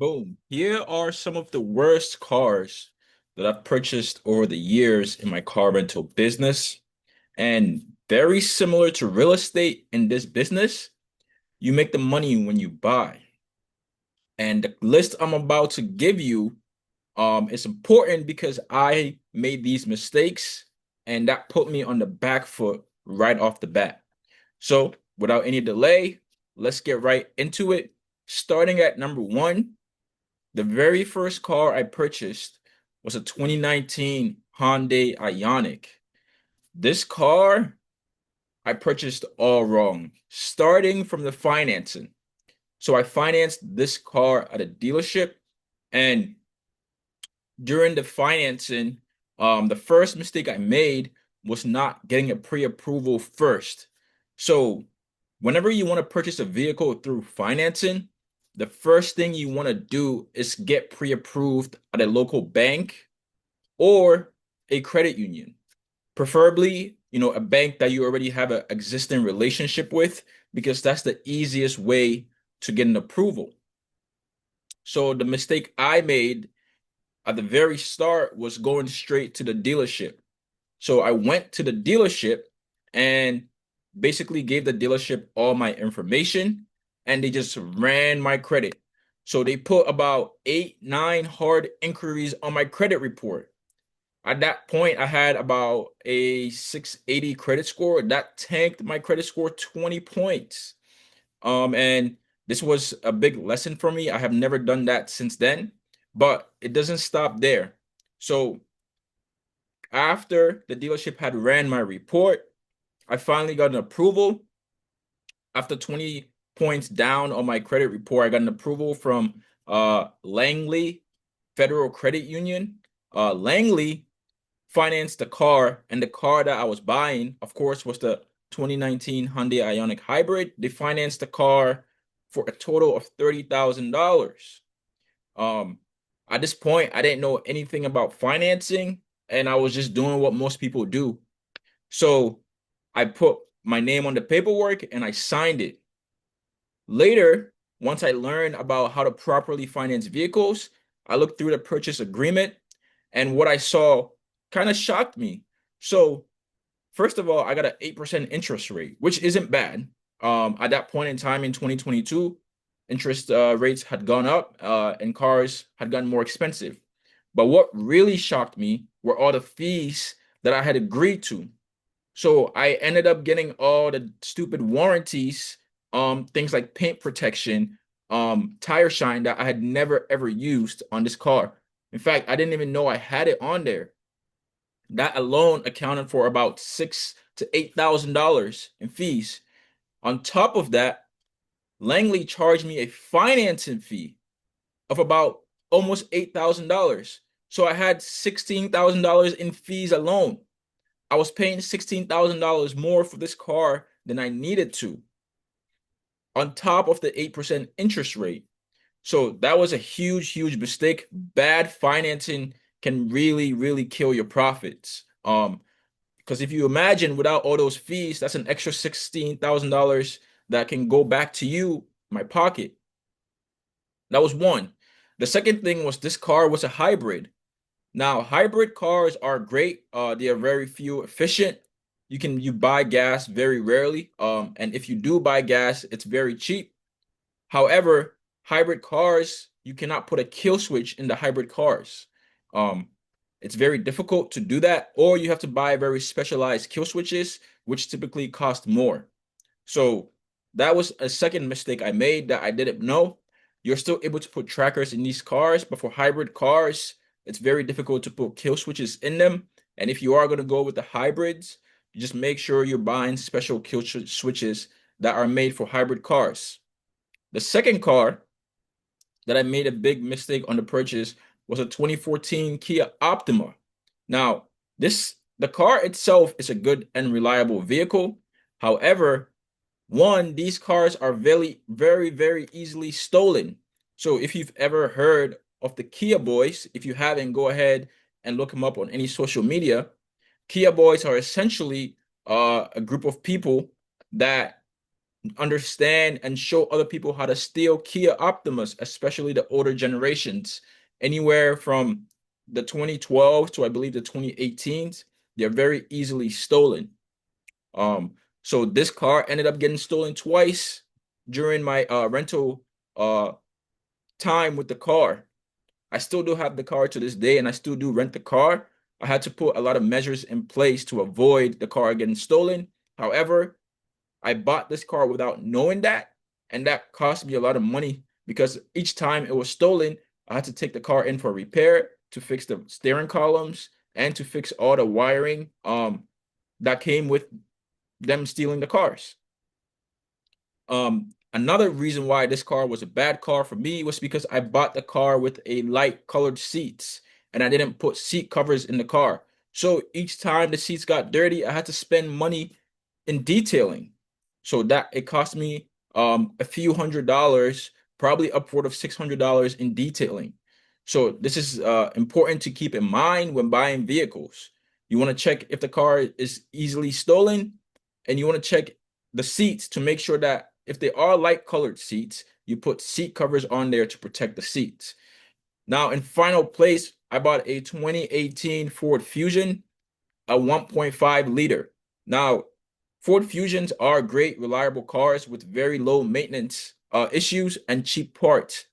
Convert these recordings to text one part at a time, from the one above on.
Boom. Here are some of the worst cars that I've purchased over the years in my car rental business. And very similar to real estate in this business, you make the money when you buy. And the list I'm about to give you is important because I made these mistakes and that put me on the back foot right off the bat. So, without any delay, let's get right into it. Starting at number one. The very first car I purchased was a 2019 Hyundai Ioniq. This car I purchased all wrong, starting from the financing. So I financed this car at a dealership, and during the financing, the first mistake I made was not getting a pre-approval first. So whenever you want to purchase a vehicle through financing, the first thing you want to do is get pre-approved at a local bank or a credit union. Preferably, a bank that you already have an existing relationship with, because that's the easiest way to get an approval. So the mistake I made at the very start was going straight to the dealership. So I went to the dealership and basically gave the dealership all my information, and they just ran my credit. So they put about 8, 9 hard inquiries on my credit report. At that point, I had about a 680 credit score. That tanked my credit score 20 points. And this was a big lesson for me. I have never done that since then, but it doesn't stop there. So after the dealership had ran my report, I finally got an approval. After 20 points down on my credit report, I got an approval from Langley Federal Credit Union. Langley financed the car, and the car that I was buying, of course, was the 2019 Hyundai Ioniq Hybrid. They financed the car for a total of $30,000. Um, at this point, I didn't know anything about financing, and I was just doing what most people do. So I put my name on the paperwork and I signed it. Later, once I learned about how to properly finance vehicles, I looked through the purchase agreement, and what I saw kind of shocked me. So, first of all, I got an 8% interest rate, which isn't bad. At that point in time in 2022, interest rates had gone up and cars had gotten more expensive. But what really shocked me were all the fees that I had agreed to. So I ended up getting all the stupid warranties, things like paint protection, tire shine that I had never ever used on this car. In fact, I didn't even know I had it on there. That alone accounted for about $6,000 to $8,000 in fees. On top of that, Langley charged me a financing fee of about almost $8,000. So I had $16,000 in fees alone. I was paying $16,000 more for this car than I needed to, on top of the 8% interest rate. So that was a huge, huge mistake. Bad financing can really, really kill your profits. Because if you imagine without all those fees, that's an extra $16,000 that can go back to you, my pocket. That was one. The second thing was this car was a hybrid. Now, hybrid cars are great. They are very fuel efficient. You buy gas very rarely. And if you do buy gas, it's very cheap. However, hybrid cars, you cannot put a kill switch in the hybrid cars. Um, it's very difficult to do that, or you have to buy very specialized kill switches, which typically cost more. So that was a second mistake I made that I didn't know. You're still able to put trackers in these cars, but for hybrid cars, it's very difficult to put kill switches in them. And if you are going to go with the hybrids, you just make sure you're buying special kill switches that are made for hybrid cars. The second car that I made a big mistake on the purchase was a 2014 Kia Optima. Now, the car itself is a good and reliable vehicle. However, one, these cars are very, very, very easily stolen. So if you've ever heard of the Kia Boys, if you haven't, go ahead and look them up on any social media. Kia Boys are essentially a group of people that understand and show other people how to steal Kia Optimus, especially the older generations, anywhere from the 2012 to I believe the 2018s. They're very easily stolen. So this car ended up getting stolen twice during my rental uh time with the car. I still do have the car to this day, and I still do rent the car. I had to put a lot of measures in place to avoid the car getting stolen. However, I bought this car without knowing that, and that cost me a lot of money because each time it was stolen, I had to take the car in for repair to fix the steering columns and to fix all the wiring that came with them stealing the cars. Another reason why this car was a bad car for me was because I bought the car with a light colored seats and I didn't put seat covers in the car. So each time the seats got dirty, I had to spend money in detailing. So that it cost me a few $100s, probably upward of $600 in detailing. So this is important to keep in mind when buying vehicles. You want to check if the car is easily stolen, and you want to check the seats to make sure that if they are light colored seats, you put seat covers on there to protect the seats. Now, in final place, I bought a 2018 Ford Fusion, a 1.5 liter. Now, Ford Fusions are great, reliable cars with very low maintenance issues and cheap parts.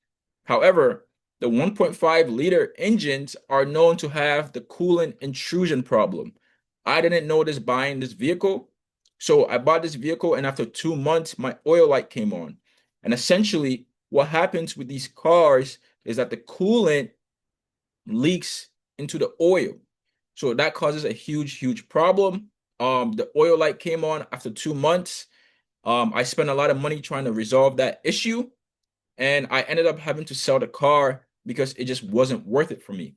However, the 1.5 liter engines are known to have the coolant intrusion problem. I didn't know this buying this vehicle. So I bought this vehicle, and after 2 months, my oil light came on. And essentially, what happens with these cars is that the coolant leaks into the oil. So that causes a huge problem. The oil light came on after 2 months. I spent a lot of money trying to resolve that issue, and I ended up having to sell the car because it just wasn't worth it for me.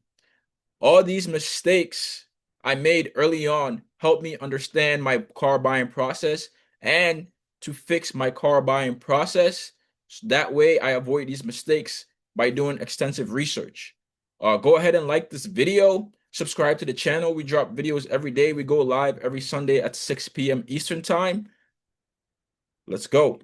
All these mistakes I made early on helped me understand my car buying process and to fix my car buying process. So that way I avoid these mistakes by doing extensive research. Go ahead and like this video, subscribe to the channel. We drop videos every day. We go live every Sunday at 6 p.m. Eastern time. Let's go.